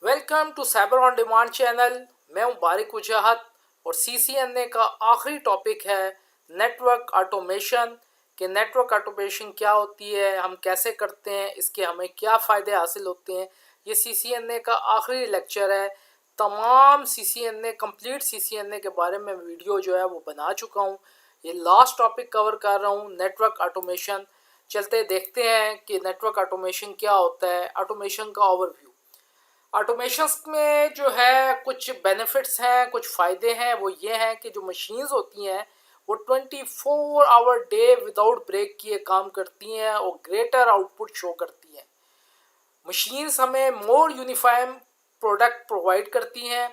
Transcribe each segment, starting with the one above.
Welcome to cyber on demand channel. मैं हूं बारिक वजाहत और CCNA का आखिरी टॉपिक है नेटवर्क ऑटोमेशन। कि नेटवर्क ऑटोमेशन क्या होती है, हम कैसे करते हैं, इसके हमें क्या फ़ायदे हासिल होते हैं। ये CCNA का आखिरी लेक्चर है। तमाम CCNA कंप्लीट CCNA के बारे में वीडियो जो है वो बना चुका हूँ। ये लास्ट टॉपिक कवर कर रहा हूँ, नेटवर्क ऑटोमेशन। चलते देखते हैं कि नेटवर्क ऑटोमेशन क्या होता है, ऑटोमेशन का ओवरव्यू। ऑटोमेशंस में जो है कुछ बेनिफिट्स हैं, कुछ फ़ायदे हैं। वो ये हैं कि जो मशीन्स होती हैं वो 24 आवर डे विदाउट ब्रेक किए काम करती हैं और ग्रेटर आउटपुट शो करती हैं। मशीन्स हमें मोर यूनिफाइम प्रोडक्ट प्रोवाइड करती हैं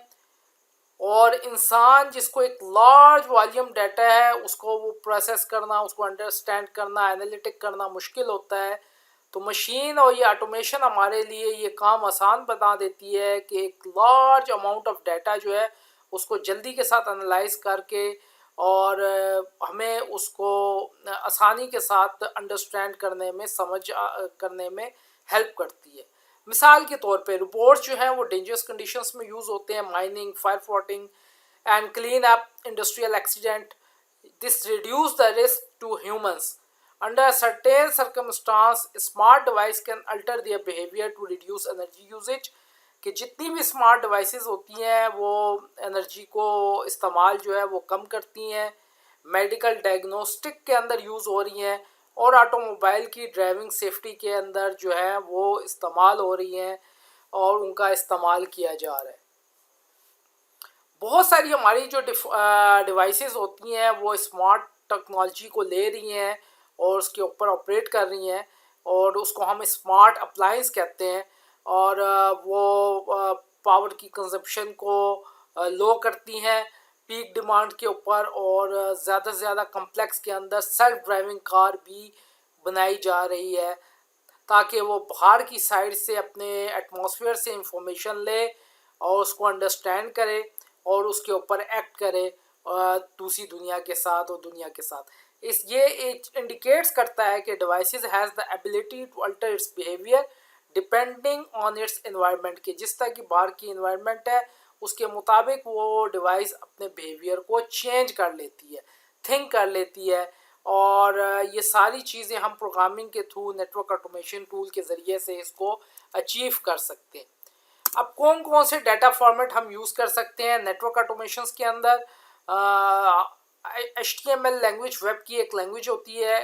और इंसान जिसको एक लार्ज वॉल्यूम डाटा है उसको वो प्रोसेस करना, उसको अंडरस्टैंड करना, एनालिटिक करना मुश्किल होता है। तो मशीन और ये ऑटोमेशन हमारे लिए ये काम आसान बना देती है कि एक लार्ज अमाउंट ऑफ डाटा जो है उसको जल्दी के साथ एनालाइज करके और हमें उसको आसानी के साथ अंडरस्टैंड करने में करने में हेल्प करती है। मिसाल के तौर पे रोबोट्स जो हैं वो डेंजरस कंडीशंस में यूज़ होते हैं, mining, fire fighting and clean up industrial accident. This reduce the risk to humans. Under certain circumstances smart device can alter their behaviour to reduce energy usages. कि जितनी भी smart devices होती हैं वो energy को इस्तेमाल जो है वो कम करती हैं, मेडिकल डायग्नोस्टिक के अंदर यूज़ हो रही हैं और ऑटोमोबाइल की ड्राइविंग सेफ्टी के अंदर जो है वो इस्तेमाल हो रही हैं और उनका इस्तेमाल किया जा रहा है। बहुत सारी हमारी जो डिवाइसेस होती हैं वो स्मार्ट टेक्नोलॉजी को ले रही हैं और उसके ऊपर ऑपरेट कर रही हैं और उसको हम स्मार्ट अप्लायंस कहते हैं। और वो पावर की कंजप्शन को लो करती हैं पीक डिमांड के ऊपर और ज़्यादा से ज़्यादा कम्प्लेक्स के अंदर सेल्फ ड्राइविंग कार भी बनाई जा रही है ताकि वो बाहर की साइड से अपने एटमॉस्फेयर से इंफॉर्मेशन ले और उसको अंडरस्टैंड करे और उसके ऊपर एक्ट करे दूसरी दुनिया के साथ और दुनिया के साथ। इस ये इंडिकेट्स करता है कि devices has the ability to alter its behaviour depending on its environment. के जिस तरह की बाहर की एनवायरनमेंट है उसके मुताबिक वो डिवाइस अपने बिहेवियर को चेंज कर लेती है, थिंक कर लेती है। और ये सारी चीज़ें हम प्रोग्रामिंग के थ्रू नेटवर्क ऑटोमेशन टूल के ज़रिए से इसको अचीव कर सकते हैं। अब कौन कौन से डाटा फॉर्मेट हम यूज़ कर सकते हैं नेटवर्क ऑटोमेशंस के अंदर। HTML लैंग्वेज वेब की एक लैंग्वेज होती है,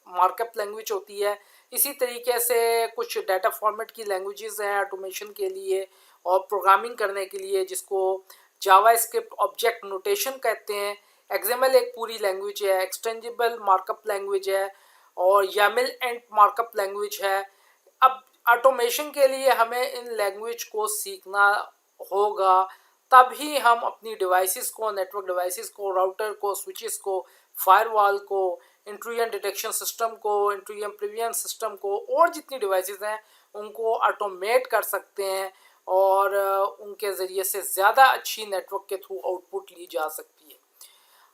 मार्कअप लैंग्वेज होती है। इसी तरीके से कुछ डाटा फॉर्मेट की लैंग्वेजेस हैं ऑटोमेशन के लिए और प्रोग्रामिंग करने के लिए, जिसको जावा स्क्रिप्ट ऑब्जेक्ट नोटेशन कहते हैं। एक्सएमएल एक पूरी लैंग्वेज है, एक्सटेंजिबल मार्कअप लैंग्वेज है और YAML एंड मार्कअप लैंग्वेज है। अब ऑटोमेशन के लिए हमें इन लैंग्वेज को सीखना होगा, तभी हम अपनी डिवाइसेस को, नेटवर्क डिवाइसेस को, राउटर को, स्विचेस को, फायरवॉल को, इंट्रूजन डिटेक्शन सिस्टम को, इंट्रूजन प्रिवेंशन सिस्टम को और जितनी डिवाइसेस हैं उनको ऑटोमेट कर सकते हैं और उनके ज़रिए से ज़्यादा अच्छी नेटवर्क के थ्रू आउटपुट ली जा सकती है।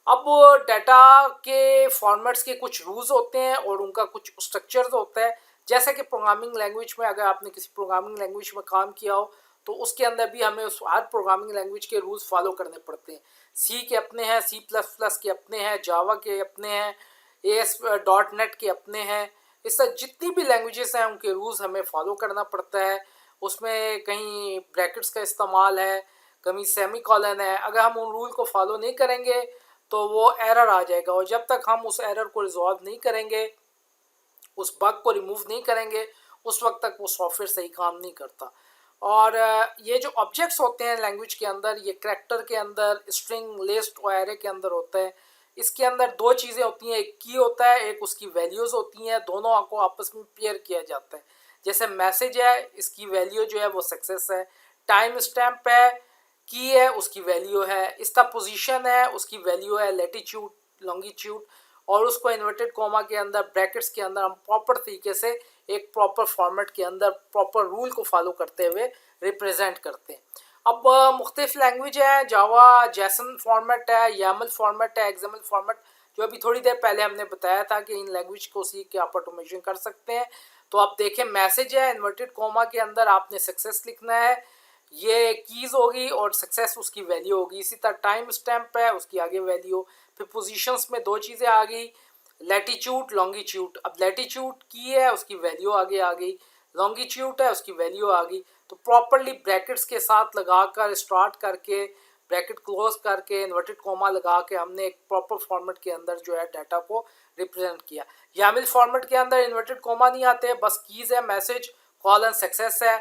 अब डाटा के फॉर्मेट्स के कुछ रूल्स होते हैं और उनका कुछ स्ट्रक्चर्स होता है। जैसे कि प्रोग्रामिंग लैंग्वेज में, अगर आपने किसी प्रोग्रामिंग लैंग्वेज में काम किया हो तो उसके अंदर भी हमें उस हर प्रोग्रामिंग लैंग्वेज के रूल्स फॉलो करने पड़ते हैं। सी के अपने हैं, C++ के अपने हैं, जावा के अपने हैं, AS.NET के अपने हैं। इस तरह जितनी भी लैंग्वेजेस हैं उनके रूल्स हमें फॉलो करना पड़ता है। उसमें कहीं ब्रैकेट्स का इस्तेमाल है, कहीं सेमी कॉलन है। अगर हम उन रूल को फॉलो नहीं करेंगे तो वो एरर आ जाएगा और जब तक हम उस एरर को रिजॉल्व नहीं करेंगे, उस बग को रिमूव नहीं करेंगे, उस वक्त तक वो सॉफ्टवेयर सही काम नहीं करता। और ये जो ऑब्जेक्ट्स होते हैं लैंग्वेज के अंदर, ये करैक्टर के अंदर, स्ट्रिंग, लिस्ट और एरे के अंदर होता है। इसके अंदर दो चीज़ें होती हैं, एक की होता है, एक उसकी वैल्यूज़ होती हैं। दोनों को आपस में पेयर किया जाता है। जैसे मैसेज है, इसकी वैल्यू जो है वो सक्सेस है। टाइम स्टैम्प है, की है, उसकी वैल्यू है। इसका पोजीशन है, उसकी वैल्यू है लैटिट्यूड, लॉन्गिट्यूड। और उसको इन्वर्टेड कोमा के अंदर, ब्रैकेट्स के अंदर हम प्रॉपर तरीके से एक प्रॉपर फॉर्मेट के अंदर प्रॉपर रूल को फॉलो करते हुए रिप्रेजेंट करते हैं। अब मुख्तलिफ लैंग्वेज है, जावा जैसन फॉर्मेट है, YAML फॉर्मेट है, XML फॉर्मेट, जो अभी थोड़ी देर पहले हमने बताया था कि इन लैंग्वेज को सीख के आप ऑटोमेशन कर सकते हैं। तो आप देखें, मैसेज है, इन्वर्टेड कोमा के अंदर आपने सक्सेस लिखना है। ये कीज़ होगी और सक्सेस उसकी वैल्यू होगी। इसी तरह टाइम स्टैम्प है, उसकी आगे वैल्यू। फिर पोजीशंस में दो चीज़ें आ गई, लैटिट्यूड लॉन्गिट्यूड। अब लैटिट्यूड की है, उसकी वैल्यू आगे आ गई, लॉन्गिट्यूड है, उसकी वैल्यू आ गई। तो प्रॉपरली ब्रैकेट्स के साथ लगाकर स्टार्ट करके ब्रैकेट क्लोज करके इन्वर्टेड कोमा लगा के हमने एक प्रॉपर फॉर्मेट के अंदर जो है डाटा को रिप्रेजेंट किया। यामिल फॉर्मेट के अंदर इन्वर्टेड कोमा नहीं आते, बस कीज़ है, मैसेज कॉलन सक्सेस है,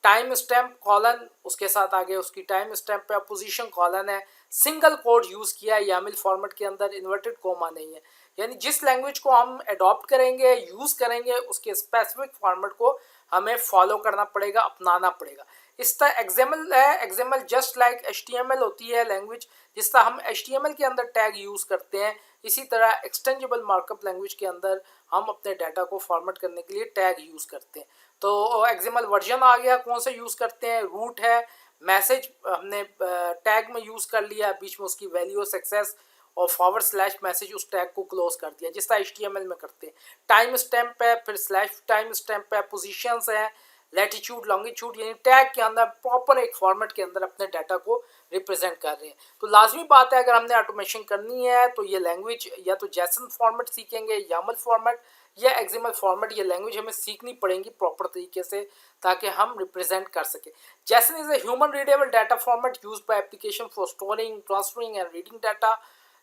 टाइम स्टैम्प कॉलन उसके साथ आगे उसकी टाइम स्टैम्प है, पोजीशन कॉलन है। सिंगल कोड यूज़ किया है यामिल फॉर्मेट के अंदर, इन्वर्टेड कोमा नहीं है। यानी जिस लैंग्वेज को हम अडॉप्ट करेंगे, यूज़ करेंगे, उसके स्पेसिफिक फॉर्मेट को हमें फॉलो करना पड़ेगा, अपनाना पड़ेगा। इस तरह एक्सएमएल है, एक्सएमएल जस्ट लाइक एचटीएमएल होती है लैंग्वेज, जिस तरह हम एचटीएमएल के अंदर टैग यूज़ करते हैं, इसी तरह एक्सटेंजिबल मार्कअप लैंग्वेज के अंदर हम अपने डाटा को फॉर्मेट करने के लिए टैग यूज़ करते हैं। तो एक्सएमएल वर्जन आ गया, कौन सा यूज़ करते हैं, रूट है, मैसेज हमने टैग में यूज़ कर लिया, बीच में उसकी वैल्यू सक्सेस और फॉरवर्ड स्लैश मैसेज उस टैग को क्लोज कर दिया, जिस तरह HTML में करते हैं। टाइम स्टैम्प है, फिर स्लैश टाइम स्टैम्प है, पोजीशंस है, लैटिट्यूड लॉन्गिट्यूड, यानी टैग के अंदर प्रॉपर एक फॉर्मेट के अंदर अपने डाटा को रिप्रेजेंट कर रहे हैं। तो लाजमी बात है, अगर हमने ऑटोमेशन करनी है तो ये लैंग्वेज या तो जैसन फॉर्मेट सीखेंगे, यामल फॉर्मेट या एक्सएमएल फॉर्मेट, ये लैंग्वेज हमें सीखनी पड़ेगी प्रॉपर तरीके से, ताकि हम रिप्रेजेंट कर सकें। JSON is a human readable data format used by application for storing, transferring and reading data.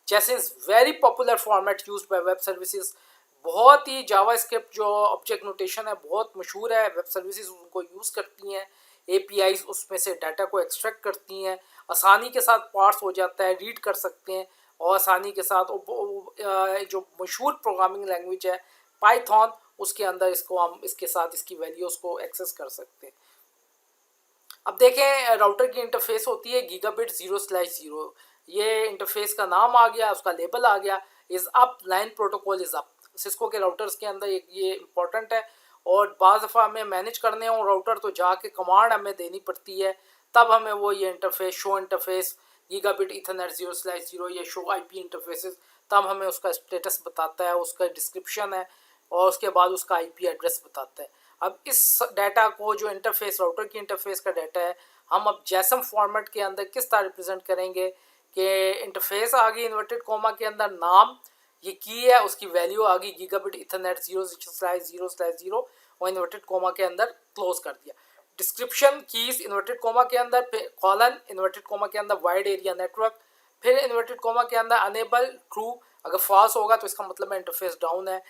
JSON is very popular format used by web services. बहुत ही जावास्क्रिप्ट जो ऑब्जेक्ट नोटेशन है बहुत मशहूर है, वेब सर्विसेज उनको यूज़ करती हैं, एपीआईज उसमें से डाटा को एक्सट्रैक्ट करती हैं, आसानी के साथ पार्स हो जाता है, रीड कर सकते हैं और आसानी के साथ। जो मशहूर प्रोग्रामिंग लैंग्वेज है पाइथन, उसके अंदर इसको हम इसके साथ इसकी वैल्यूज़ को एक्सेस कर सकते हैं। अब देखें, राउटर की इंटरफेस होती है गीगाबिट 0/0। ये इंटरफेस का नाम आ गया, उसका लेबल आ गया, is up, line protocol is up. Cisco के राउटर्स के अंदर ये इंपॉर्टेंट है। और बाज़ दफ़ा हमें मैनेज करने हो राउटर तो जाके कमांड हमें देनी पड़ती है, तब हमें वो ये interface show interface gigabit Ethernet 0/0 या शो आईपी इंटरफेसेस, तब हमें उसका स्टेटस बताता है, उसका डिस्क्रिप्शन है और उसके बाद उसका आईपी एड्रेस बताता है। अब इस डाटा को जो इंटरफेस राउटर की इंटरफेस का डाटा है, हम अब जैसम फॉर्मेट के अंदर किस तरह रिप्रेजेंट करेंगे कि इंटरफेस आ गई इन्वर्टेड कोमा के अंदर, नाम ये की है, उसकी वैल्यू आ गई गीगाबिट ईथरनेट 0/0/0 और इन्वर्टेड कोमा के अंदर क्लोज कर दिया। डिस्क्रिप्शन कीज इन्वर्टेड कोमा के अंदर, फिर कॉलन इन्वर्टेड कोमा के अंदर वाइड एरिया नेटवर्क, फिर इन्वर्टेड कोमा के अंदर अनेबल ट्रू, अगर फॉल्स होगा तो इसका मतलब है इंटरफेस डाउन है।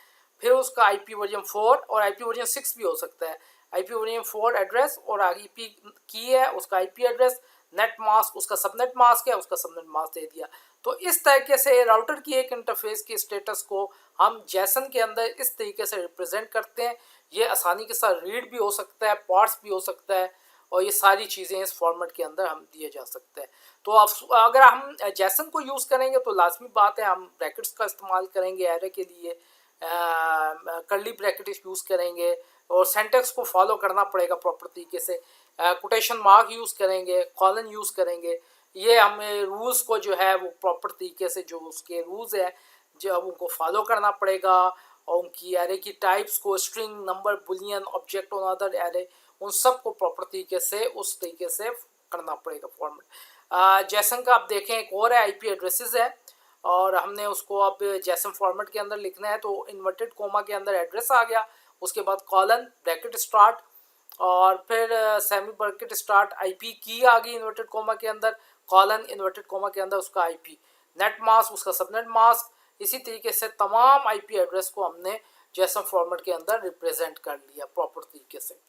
फिर उसका आईपी वर्जन 4 और आईपी वर्जन 6 भी हो सकता है। आईपी वर्जन 4 एड्रेस और आईपी की है, उसका आईपी एड्रेस, नेट मास्क उसका सबनेट मास्क है, उसका सबनेट मास्क दे दिया। तो इस तरीके से राउटर की एक इंटरफेस की स्टेटस को हम जैसन के अंदर इस तरीके से रिप्रेजेंट करते हैं। ये आसानी के साथ रीड भी हो सकता है, पार्ट्स भी हो सकता है और ये सारी चीज़ें इस फॉर्मेट के अंदर हम दिए जा सकते हैं। तो अगर हम जैसन को यूज़ करेंगे तो लाजमी बात है हम ब्रैकेट्स का इस्तेमाल करेंगे एरे के लिए, कर्ली ब्रैकेट यूज़ करेंगे और सेंटेक्स को फॉलो करना पड़ेगा प्रॉपर तरीके से, कोटेशन मार्क यूज़ करेंगे, कॉलन यूज़ करेंगे। ये हमें रूल्स को जो है वो प्रॉपर तरीके से जो उसके रूल्स है जो उनको फॉलो करना पड़ेगा और उनकी एरे की टाइप्स को स्ट्रिंग, नंबर, बुलियन, ऑब्जेक्ट और अदर एरे, उन सब को प्रॉपर तरीके से उस तरीके से करना पड़ेगा फॉर्मेट। जैसन का आप देखें एक और है आईपी एड्रेसेस है और हमने उसको अब जैसन फॉर्मेट के अंदर लिखना है तो इन्वर्टेड कोमा के अंदर एड्रेस आ गया, उसके बाद कॉलन ब्रैकेट स्टार्ट और फिर सेमी ब्रैकेट स्टार्ट, आईपी की आ गई इन्वर्टेड कोमा के अंदर, कॉलन इन्वर्टेड कोमा के अंदर उसका आईपी, नेट मास्क उसका सबनेट मास्क। इसी तरीके से तमाम आईपी एड्रेस को हमने जैसन फॉर्मेट के अंदर रिप्रेजेंट कर लिया प्रॉपर तरीके से।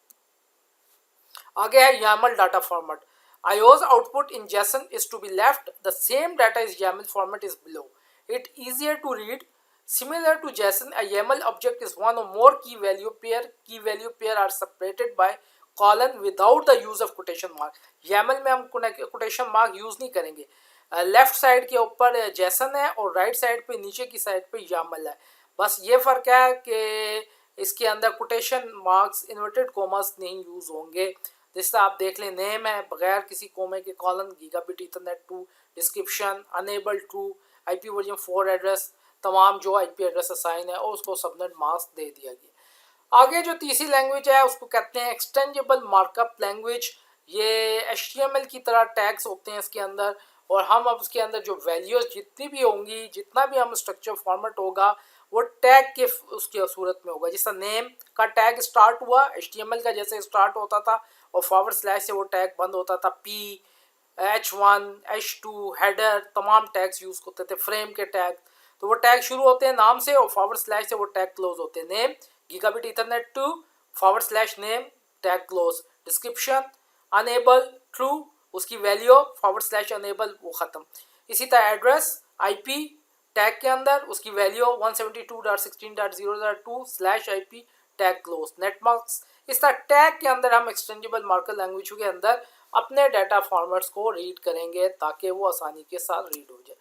आगे है YAML data format. IO's output in JSON is to be left the same data as YAML format is below. It easier to read. Similar to JSON, a YAML object is one or more key value pair. Key value pair are separated by colon without the use of quotation mark. YAML में हम quotation mark use नहीं करेंगे। Left side के ऊपर JSON है और right side पे नीचे की साइड पे YAML है। बस ये फ़र्क है कि इसके अंदर कोटेशन मार्क्स इन्वर्टेड कोमास नहीं यूज़ होंगे। जिस तरह आप देख लें, नेम है बगैर किसी कोमे के, colon gigabit Ethernet 2, description enable true, IP version 4 address, तमाम जो आईपी एड्रेस असाइन है और उसको सबनेट मास्क दे दिया गया। आगे जो तीसरी लैंग्वेज है उसको कहते हैं एक्सटेंजिबल मार्कअप लैंग्वेज ये HTML की तरह टैग्स होते हैं इसके अंदर, और हम अब उसके अंदर जो वैल्यूज जितनी भी होंगी, जितना भी हम स्ट्रक्चर फॉर्मेट होगा वो टैग के उसके सूरत में होगा। जैसा नेम का टैग स्टार्ट हुआ HTML का जैसे स्टार्ट होता था और फॉरवर्ड स्लैश से वो टैग बंद होता था, H1 H2 हेडर तमाम टैग्स यूज़ होते थे, फ्रेम के टैग। तो वो टैग शुरू होते हैं नाम से और फॉरवर्ड स्लैश से वो टैग क्लोज होते हैं। Name gigabit ethernet two forward slash name tag close. Description enable true, उसकी वैल्यू फॉरवर्ड स्लैश अनेबल वो ख़त्म। इसी तरह एड्रेस IP टैग के अंदर उसकी value 172.16.0.2 slash IP tag close. Netmasks इस तरह टैग के अंदर हम एक्सटेंजिबल मार्कअप लैंग्वेज के अंदर अपने डाटा फॉर्मेट्स को रीड करेंगे ताकि वो आसानी के साथ रीड हो जाए।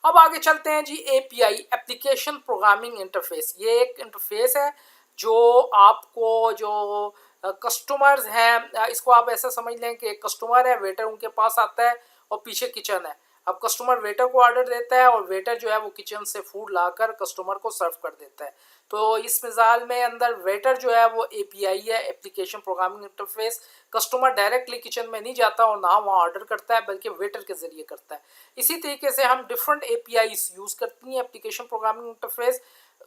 अब आगे चलते हैं जी। API एप्लीकेशन प्रोग्रामिंग इंटरफेस, ये एक इंटरफेस है जो आपको जो कस्टमर्स हैं, इसको आप ऐसा समझ लें कि एक कस्टमर है, वेटर उनके पास आता है और पीछे किचन है। अब कस्टमर वेटर को ऑर्डर देता है और वेटर जो है वो किचन से फूड लाकर कस्टमर को सर्व कर देता है। तो इस मिसाल में अंदर वेटर जो है वो API है, application programming interface. Customer directly kitchen में नहीं जाता और ना वहाँ ऑर्डर करता है बल्कि वेटर के ज़रिए करता है। इसी तरीके से हम डिफरेंट APIs यूज़ करती हैं एप्लीकेशन प्रोग्रामिंग इंटरफेस।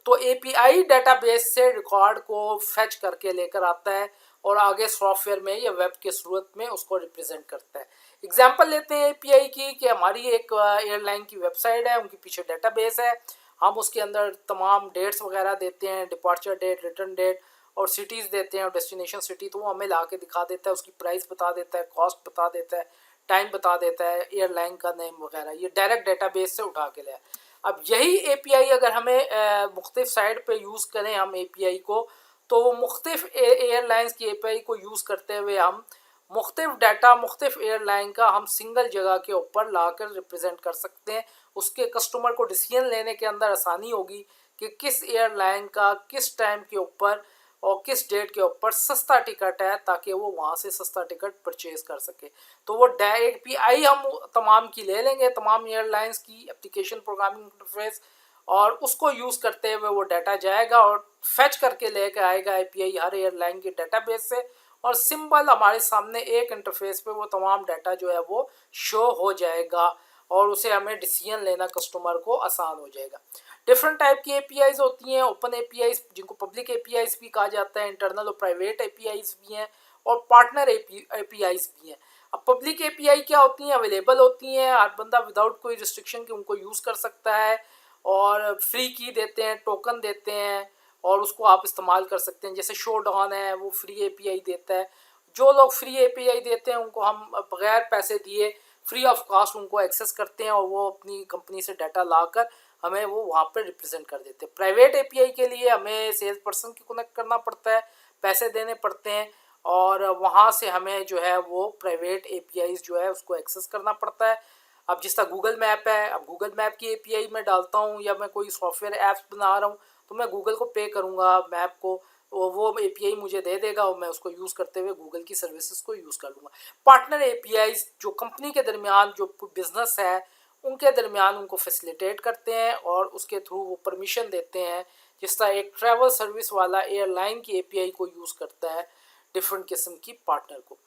तो API डाटाबेस से रिकॉर्ड को फैच करके लेकर आता है और आगे सॉफ्टवेयर में या वेब के सूरत में उसको रिप्रेजेंट करता है। एग्जाम्पल लेते हैं API की कि हमारी एक एयरलाइन की वेबसाइट है, उनके पीछे डाटाबेस है। हम उसके अंदर तमाम डेट्स वगैरह देते हैं, डिपार्चर डेट, रिटर्न डेट और सिटीज़ देते हैं और डेस्टिनेशन सिटी, तो वो हमें ला के दिखा देता है, उसकी प्राइस बता देता है, कॉस्ट बता देता है, टाइम बता देता है, एयरलाइन का नेम वगैरह। ये डायरेक्ट डेटाबेस से उठा के लिया। अब यही API अगर हमें मुख्तलिफ साइट पे यूज़ करें हम API को, तो वो मुख्तलिफ एयरलाइंस की API को यूज़ करते हुए हम मुख्तलिफ डाटा मुख्तलिफ एयरलाइन का हम सिंगल जगह के ऊपर लाकर रिप्रेजेंट कर सकते हैं। उसके कस्टमर को डिसीजन लेने के अंदर आसानी होगी कि किस एयरलाइन का किस टाइम के ऊपर और किस डेट के ऊपर सस्ता टिकट है, ताकि वो वहाँ से सस्ता टिकट परचेज कर सके। तो वो API हम तमाम की ले लेंगे, तमाम एयरलाइंस की एप्लीकेशन प्रोग्रामिंग इंटरफेस, और उसको यूज़ करते हुए वो डाटा जाएगा और फैच करके लेकर आएगा API हर एयरलाइन के डाटाबेस से, और सिंपल हमारे सामने एक इंटरफेस पे वो तमाम डाटा जो है वो शो हो जाएगा और उसे हमें डिसीजन लेना कस्टमर को आसान हो जाएगा। डिफरेंट टाइप की APIs होती हैं, ओपन APIs जिनको पब्लिक APIs भी कहा जाता है, इंटरनल और प्राइवेट APIs भी हैं, और पार्टनर APIs भी हैं। अब पब्लिक API क्या होती हैं? अवेलेबल होती हैं, हर बंदा विदाउट कोई रिस्ट्रिक्शन के उनको यूज़ कर सकता है और फ्री की देते हैं, टोकन देते हैं और उसको आप इस्तेमाल कर सकते हैं। जैसे शोडाउन है वो फ्री API देता है। जो लोग फ्री API देते हैं उनको हम बगैर पैसे दिए फ्री ऑफ कॉस्ट उनको एक्सेस करते हैं और वो अपनी कंपनी से डाटा लाकर हमें वो वहाँ पर रिप्रेजेंट कर देते हैं। प्राइवेट API के लिए हमें सेल्स पर्सन को कनेक्ट करना पड़ता है, पैसे देने पड़ते हैं और वहाँ से हमें जो है वो प्राइवेट APIs जो है उसको एक्सेस करना पड़ता है। अब जिस तरह गूगल मैप है, अब गूगल मैप की API मैं डालता हूँ या मैं कोई सॉफ्टवेयर ऐप्स बना रहा हूँ तो मैं गूगल को पे करूँगा मैप को, वो API मुझे दे देगा और मैं उसको यूज़ करते हुए गूगल की सर्विसेज को यूज़ कर लूँगा। पार्टनर APIs जो कंपनी के दरमियान जो बिज़नेस है उनके दरमियान उनको फैसिलिटेट करते हैं और उसके थ्रू वो परमिशन देते हैं। जिस तरह एक ट्रैवल सर्विस वाला एयरलाइन की API को यूज़ करता है डिफरेंट किस्म की पार्टनर को।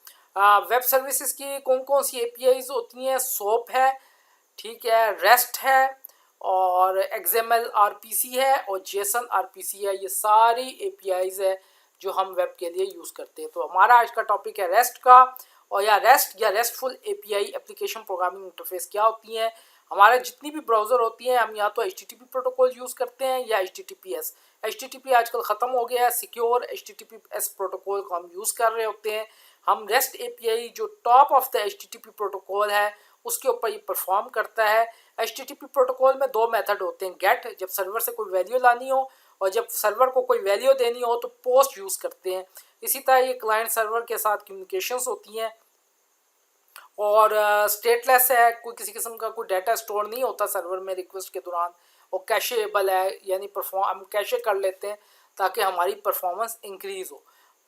वेब सर्विसेज की कौन कौन सी APIs होती हैं? सोप है, ठीक है, रेस्ट है और XML RPC है और JSON RPC है। ये सारी APIs है जो हम वेब के लिए यूज़ करते हैं। तो हमारा आज का टॉपिक है रेस्ट का, और या restful API application programming interface क्या होती हैं। हमारे जितनी भी ब्राउज़र होती हैं हम या तो HTTP प्रोटोकॉल यूज़ करते हैं या HTTPS। HTTP आजकल ख़त्म हो गया है, सिक्योर HTTPS प्रोटोकॉल को हम यूज़ कर रहे होते हैं। हम REST API जो top of the HTTP protocol है उसके ऊपर ये परफॉर्म करता है। HTTP प्रोटोकॉल में दो मेथड होते हैं, गेट जब सर्वर से कोई वैल्यू लानी हो और जब सर्वर को कोई वैल्यू देनी हो तो पोस्ट यूज़ करते हैं। इसी तरह ये क्लाइंट सर्वर के साथ कम्युनिकेशंस होती हैं और स्टेटलेस है, कोई किसी किस्म का कोई डाटा स्टोर नहीं होता सर्वर में रिक्वेस्ट के दौरान, और कैशेबल है यानी हम कैशे कर लेते हैं ताकि हमारी परफॉर्मेंस इंक्रीज़ हो।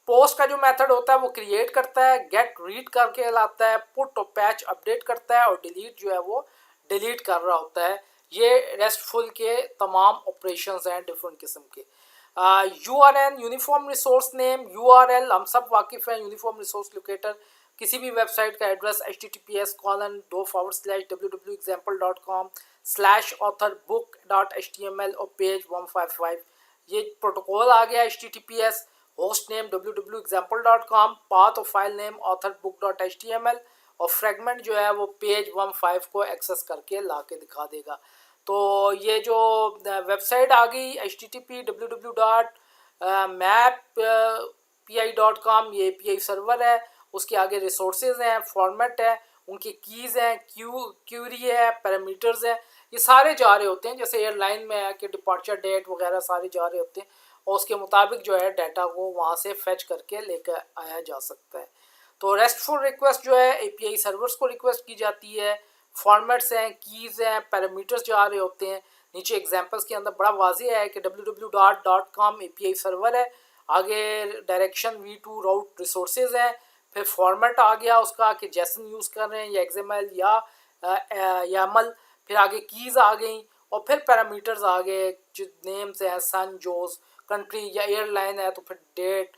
पोस्ट का जो मेथड होता है वो क्रिएट करता है, गेट रीड करके लाता है, पुट और पैच अपडेट करता है और डिलीट जो है वो डिलीट कर रहा होता है। ये रेस्टफुल के तमाम ऑपरेशंस हैं डिफरेंट किस्म के। URN uniform resource name, URL हम सब वाकिफ़ हैं, यूनिफॉर्म रिसोर्स लोकेटर किसी भी वेबसाइट का एड्रेस https://www.example.com/authorbook.html और पेज 155 ये प्रोटोकॉल आ गया। https host name www.example.com, path और फाइल नेम authorbook.html और फ्रेगमेंट जो है वो पेज 15 को एक्सेस करके ला के दिखा देगा। तो ये जो वेबसाइट आ गई http://www.map.pi.com ये API सर्वर है। उसके आगे रिसोर्सेज हैं, फॉर्मेट है, उनकी कीज़ हैं, क्यूरी है, पैरामीटर्स हैं, ये सारे जा रहे होते हैं। जैसे एयरलाइन में है कि डिपार्चर डेट वगैरह सारे जा रहे होते हैं और उसके मुताबिक जो है डाटा को वहाँ से फेच करके लेकर आया जा सकता है। तो रेस्टफुल रिक्वेस्ट जो है API सर्वर्स को रिक्वेस्ट की जाती है। फॉर्मेट्स हैं, कीज़ हैं, पैरामीटर्स जा रहे होते हैं। नीचे एग्जांपल्स के अंदर बड़ा वाज़ेह है कि www.com API सर्वर है, आगे डायरेक्शन v2 राउट रिसोर्सेज हैं, फिर फॉर्मेट आ गया उसका कि जैसन यूज़ कर रहे हैं या XML या YAML, फिर आगे कीज़ आ गई और फिर पैरामीटर्स आ गए जो नेम्स हैं, सन, जोस, कंट्री या एयरलाइन है तो फिर डेट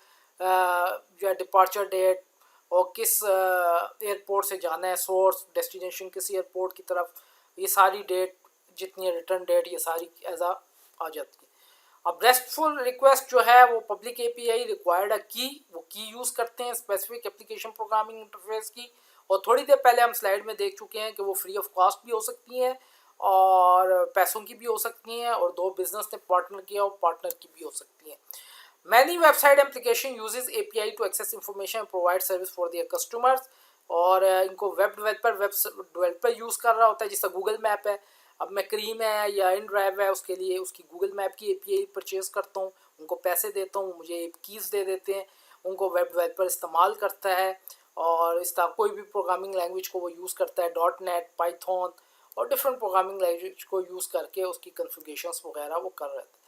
या डिपार्चर डेट और किस एयरपोर्ट से जाना है, सोर्स डेस्टिनेशन किस एयरपोर्ट की तरफ, ये सारी डेट जितनी है रिटर्न डेट ये सारी एज आ जाती है। अब रेस्टफुल रिक्वेस्ट जो है वो पब्लिक API रिक्वायर्ड की, वो की यूज़ करते हैं स्पेसिफिक एप्लीकेशन प्रोग्रामिंग इंटरफेस की, और थोड़ी देर पहले हम स्लाइड में देख चुके हैं कि वो फ्री ऑफ कॉस्ट भी हो सकती हैं और पैसों की भी हो सकती हैं और दो बिजनेस ने पार्टनर किया और पार्टनर की भी हो सकती हैं। Many website application uses API to access information and provide service for their customers और इनको वेब डेवलपर यूज़ कर रहा होता है। जैसा गूगल मैप है, अब मैं क्रीम है या इन ड्राइव है उसके लिए उसकी गूगल मैप की API परचेज करता हूँ, उनको पैसे देता हूँ, मुझे कीज़ दे देते हैं, उनको वेब डेवलपर इस्तेमाल करता है और इस तरह कोई भी प्रोग्रामिंग लैंग्वेज को वो यूज़ करता है, .NET, पाइथन और डिफरेंट प्रोग्रामिंग लैंग्वेज को यूज़ करके उसकी कन्फिगरेशंस वगैरह वो कर रहे थे।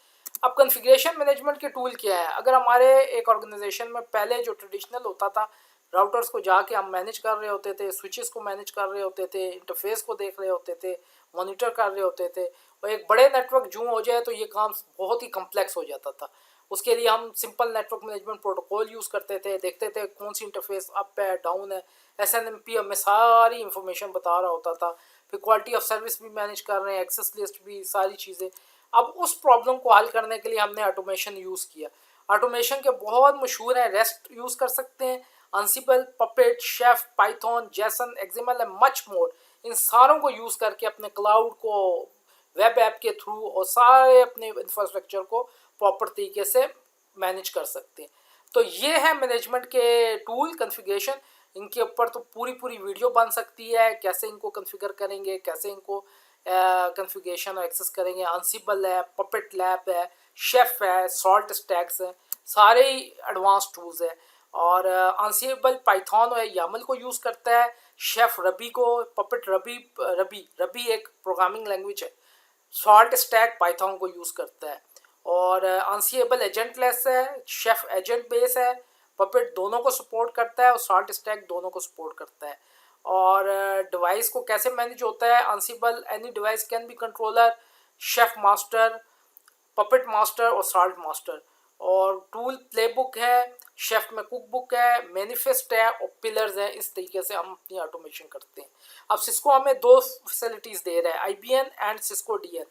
अब कॉन्फ़िगरेशन मैनेजमेंट के टूल क्या है? अगर हमारे एक ऑर्गेनाइजेशन में पहले जो ट्रेडिशनल होता था, राउटर्स को जाके हम मैनेज कर रहे होते थे, स्विचेस को मैनेज कर रहे होते थे, इंटरफेस को देख रहे होते थे, मॉनिटर कर रहे होते थे, और एक बड़े नेटवर्क जूँ हो जाए तो ये काम बहुत ही कम्प्लेक्स हो जाता था। उसके लिए हम simple network management protocol use करते थे, देखते थे कौन सी इंटरफेस अप है, डाउन है, SNMP हमें सारी इंफॉर्मेशन बता रहा होता था, फिर क्वालिटी ऑफ सर्विस भी मैनेज कर रहे हैं, एक्सेस लिस्ट भी, सारी चीज़ें। अब उस प्रॉब्लम को हल करने के लिए हमने ऑटोमेशन यूज़ किया। ऑटोमेशन के बहुत मशहूर है, रेस्ट यूज़ कर सकते हैं, Ansible, Puppet, Chef, Python, JSON, XML and much more, इन सारों को यूज़ करके अपने क्लाउड को वेब ऐप के थ्रू और सारे अपने इंफ्रास्ट्रक्चर को प्रॉपर तरीके से मैनेज कर सकते हैं। तो ये है मैनेजमेंट के टूल कॉन्फ़िगरेशन। इनके ऊपर तो पूरी वीडियो बन सकती है, कैसे इनको कॉन्फ़िगर करेंगे, कैसे इनको कॉन्फ़िगरेशन और एक्सेस करेंगे। अंसिबल है, पपेट लैब है, शेफ है, सॉल्ट स्टैक्स है, सारे ही एडवांस टूल्स है। और अंसिबल पाइथन और यामल को यूज़ करता है, शेफ रबी को, पपेट रबी एक प्रोग्रामिंग लैंग्वेज है, सॉल्ट स्टैक पाइथन को यूज़ करता है। और अंसिबल एजेंटलेस है, शेफ एजेंट बेस है, पपेट दोनों को सपोर्ट करता है और सॉल्ट स्टैक दोनों को सपोर्ट करता है। और डिवाइस को कैसे मैनेज होता है, Ansible any device can be controller, Chef master, Puppet master और सॉल्ट मास्टर। और टूल प्लेबुक है, शेफ में कुक बुक है, मैनिफेस्ट है और पिलर्स है। इस तरीके से हम अपनी ऑटोमेशन करते हैं। अब सिस्को हमें दो फैसिलिटीज़ दे रहा है, IBN एंड सिस्को DN।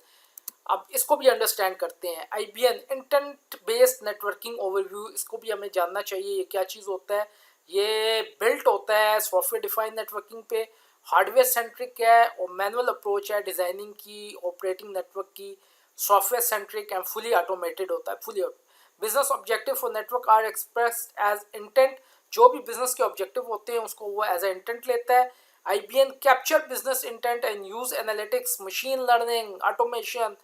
अब इसको भी अंडरस्टैंड करते हैं। IBN intent based networking overview, इसको भी हमें जानना चाहिए ये क्या चीज़ होता है। ये बिल्ट होता है सॉफ्टवेयर डिफाइंड नेटवर्किंग पे, हार्डवेयर सेंट्रिक है और मैनुअल अप्रोच है डिज़ाइनिंग की, ऑपरेटिंग नेटवर्क की, software centric and fully automated होता है। Fully business objective for network are expressed as intent, जो भी बिजनेस के ऑब्जेक्टिव होते हैं उसको वो एज ए इंटेंट लेता है। IBN capture business intent and use analytics, machine learning, automation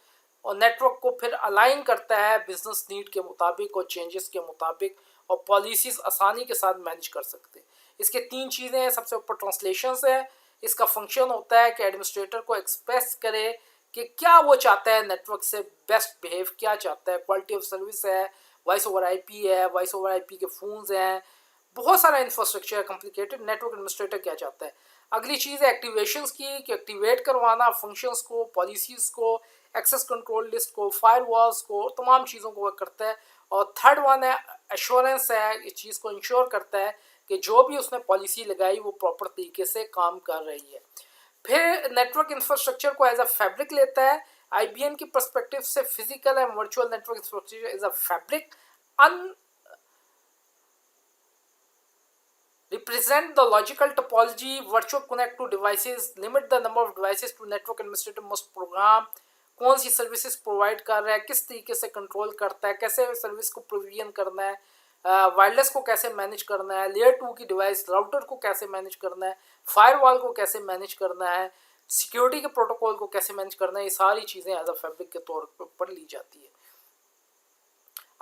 और नेटवर्क को फिर अलाइन करता है बिजनेस नीड के मुताबिक और चेंजेस के मुताबिक, और पॉलिसीज़ आसानी के साथ मैनेज कर सकते हैं। इसके तीन चीज़ें हैं। सबसे ऊपर ट्रांसलेशंस है, इसका फंक्शन होता है कि एडमिनिस्ट्रेटर को एक्सप्रेस करे कि क्या वो चाहता है, नेटवर्क से बेस्ट बिहेव क्या चाहता है, क्वालिटी ऑफ सर्विस है, वॉइस ओवर IP है, वॉइस ओवर IP के फ़ोन्स हैं, बहुत सारा इंफ्रास्ट्रक्चर है कॉम्प्लिकेटेड। नेटवर्क एडमिनिस्ट्रेटर क्या चाहता है। अगली चीज़ है एक्टिवेशंस की, कि एक्टिवेट करवाना फंक्शंस को, पॉलिसीज़ को, एक्सेस कंट्रोल लिस्ट को, फायरवॉल्स को, तमाम चीज़ों को वह करता है। और थर्ड वन है एश्योरेंस है, इस चीज़ को इंश्योर करता है कि जो भी उसने पॉलिसी लगाई वो प्रॉपर तरीके से काम कर रही है। फिर नेटवर्क इंफ्रास्ट्रक्चर को एज अ फैब्रिक लेता है। आईबीएम की पर्सपेक्टिव से physical and virtual network infrastructure is a fabric and represent the logical topology, virtual connect to devices, limit the number of devices to network administrator must program, कौन सी services provide कर रहा है, किस तरीके से control करता है, कैसे सर्विस को प्रोविजन करना है, वायरलेस को कैसे मैनेज करना है, लेयर 2 की डिवाइस राउटर को कैसे मैनेज करना है, फायरवॉल को कैसे मैनेज करना है, सिक्योरिटी के प्रोटोकॉल को कैसे मैनेज करना है, ये सारी चीज़ें एज अ फैब्रिक के तौर पर ली जाती है।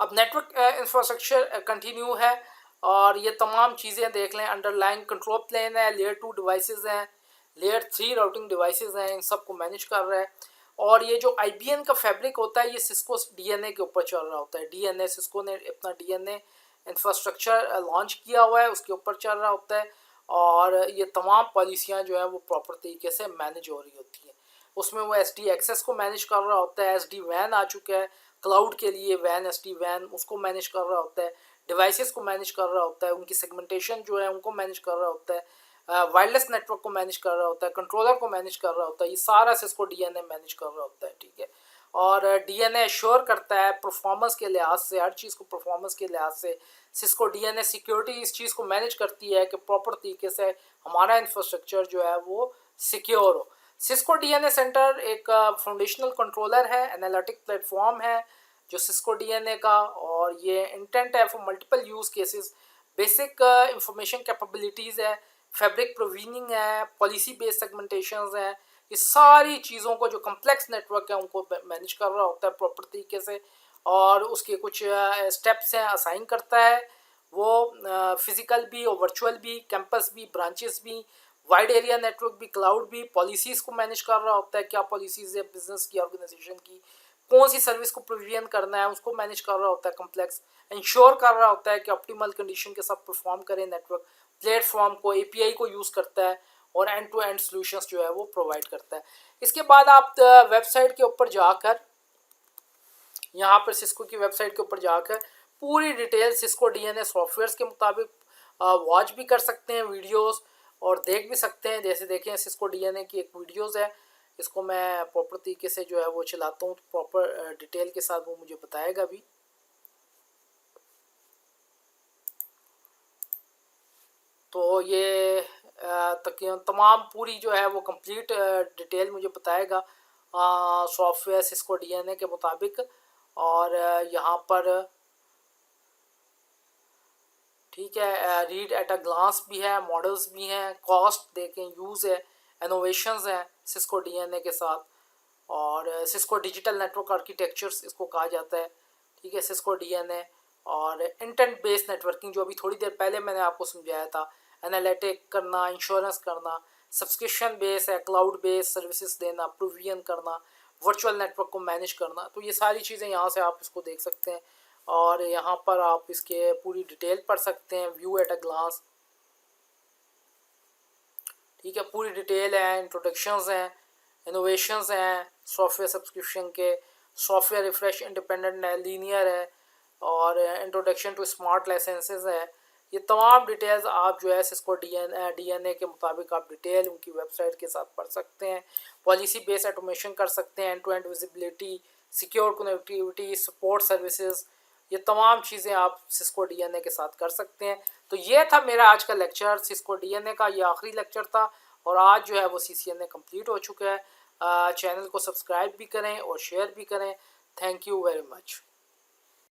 अब नेटवर्क इंफ्रास्ट्रक्चर कंटिन्यू है और ये तमाम चीज़ें देख लें। अंडरलाइन कंट्रोल प्लेन है, लेयर 2 डिवाइसेस हैं, लेयर 3 राउटिंग डिवाइसेस हैं, इन सब को मैनेज कर रहा है। और ये जो आईबीएम का फैब्रिक होता है ये सिस्को डीएनए के ऊपर चल रहा होता है। डीएनए सिस्को ने अपना डीएनए इंफ्रास्ट्रक्चर लॉन्च किया हुआ है, उसके ऊपर चल रहा होता है और ये तमाम पॉलिसियाँ जो है वो प्रॉपर तरीके से मैनेज हो रही होती हैं। उसमें वो एसडी एक्सेस को मैनेज कर रहा होता है, एसडी वैन आ चुका है क्लाउड के लिए, वैन एसडी वैन उसको मैनेज कर रहा होता है, डिवाइसेस को मैनेज कर रहा होता है, उनकी सेगमेंटेशन जो है उनको मैनेज कर रहा होता है, वायरलेस नेटवर्क को मैनेज कर रहा होता है, कंट्रोलर को मैनेज कर रहा होता है, ये सारा सिस्को डीएनए मैनेज कर रहा होता है। ठीक है, और डीएनए एश्योर करता है परफॉर्मेंस के लिहाज से, हर चीज़ को परफॉर्मेंस के लिहाज से सिस्को डीएनए सिक्योरिटी इस चीज़ को मैनेज करती है कि प्रॉपर तरीके से हमारा इंफ्रास्ट्रक्चर जो है वो सिक्योर हो। सिस्को डीएनए सेंटर एक फाउंडेशनल कंट्रोलर है, एनालिटिक प्लेटफॉर्म है जो सिस्को डीएनए का, और ये इंटेंट है for multiple use cases, basic information capabilities है, फैब्रिक प्रोविजनिंग है, पॉलिसी बेस्ड सेगमेंटेशंस हैं, ये सारी चीज़ों को जो कम्प्लेक्स नेटवर्क है उनको मैनेज कर रहा होता है प्रॉपर तरीके से, और उसके कुछ स्टेप्स हैं असाइन करता है वो, फिजिकल भी और वर्चुअल भी, कैंपस भी, ब्रांचेस भी, वाइड एरिया नेटवर्क भी, क्लाउड भी, पॉलिसीज़ को मैनेज कर रहा होता है, क्या पॉलिसीज़ है बिजनेस की, ऑर्गेनाइजेशन की, कौन सी सर्विस को प्रोविजन करना है उसको मैनेज कर रहा होता है, कम्प्लेक्स इंश्योर कर रहा होता है कि ऑप्टिमल कंडीशन के साथ परफॉर्म करें नेटवर्क, प्लेटफॉर्म को, एपीआई को यूज़ करता है और एंड टू एंड सॉल्यूशंस जो है वो प्रोवाइड करता है। इसके बाद आप वेबसाइट के ऊपर जाकर, यहाँ पर सिस्को की वेबसाइट के ऊपर जाकर पूरी डिटेल सिस्को डीएनए सॉफ्टवेयर्स के मुताबिक वॉच भी कर सकते हैं वीडियोस, और देख भी सकते हैं। जैसे देखें सिस्को डीएनए की एक वीडियोस है, इसको मैं प्रॉपर तरीके से जो है वो चलाता हूँ तो प्रॉपर डिटेल के साथ वो मुझे बताएगा भी। तो ये तकरीबन तमाम पूरी जो है वो कंप्लीट डिटेल मुझे बताएगा सॉफ्टवेयर सिस्को डीएनए के मुताबिक। और यहाँ पर ठीक है रीड एट अ ग्लांस भी है, मॉडल्स भी हैं, कॉस्ट देखें, यूज़ है, इनोवेशंस हैं सिस्को डीएनए के साथ, और सिस्को डिजिटल नेटवर्क आर्किटेक्चर्स इसको कहा जाता है। ठीक है, सिस्को डीएनए और इंटेंट बेस्ड नेटवर्किंग जो अभी थोड़ी देर पहले मैंने आपको समझाया था, एनालिटिक करना, इंश्योरेंस करना, सब्सक्रिप्शन बेस है, क्लाउड बेस्ड सर्विसेज देना, प्रोविजन करना, वर्चुअल नेटवर्क को मैनेज करना, तो ये सारी चीज़ें यहाँ से आप इसको देख सकते हैं। और यहाँ पर आप इसके पूरी डिटेल पढ़ सकते हैं, व्यू एट अ ग्लांस। ठीक है, पूरी डिटेल है, इंट्रोडक्शंस हैं, इनोवेशंस हैं सॉफ्टवेयर सब्सक्रिप्शन के, सॉफ्टवेयर रिफ्रेश इंडिपेंडेंट है, लीनियर है, और इंट्रोडक्शन टू स्मार्ट लाइसेंसेस है। ये तमाम डिटेल्स आप जो है सिस्को डीएनए के मुताबिक आप डिटेल उनकी वेबसाइट के साथ पढ़ सकते हैं। पॉलिसी बेस्ड ऑटोमेशन कर सकते हैं, end to end visibility, secure connectivity, support services, ये तमाम चीज़ें आप सिस्को डीएनए के साथ कर सकते हैं। तो ये था मेरा आज का लेक्चर सिस्को डीएनए का, ये आखिरी लेक्चर था और आज जो है वो सीसीएनए कंप्लीट हो चुका है। चैनल को सब्सक्राइब भी करें और शेयर भी करें। Thank you very much.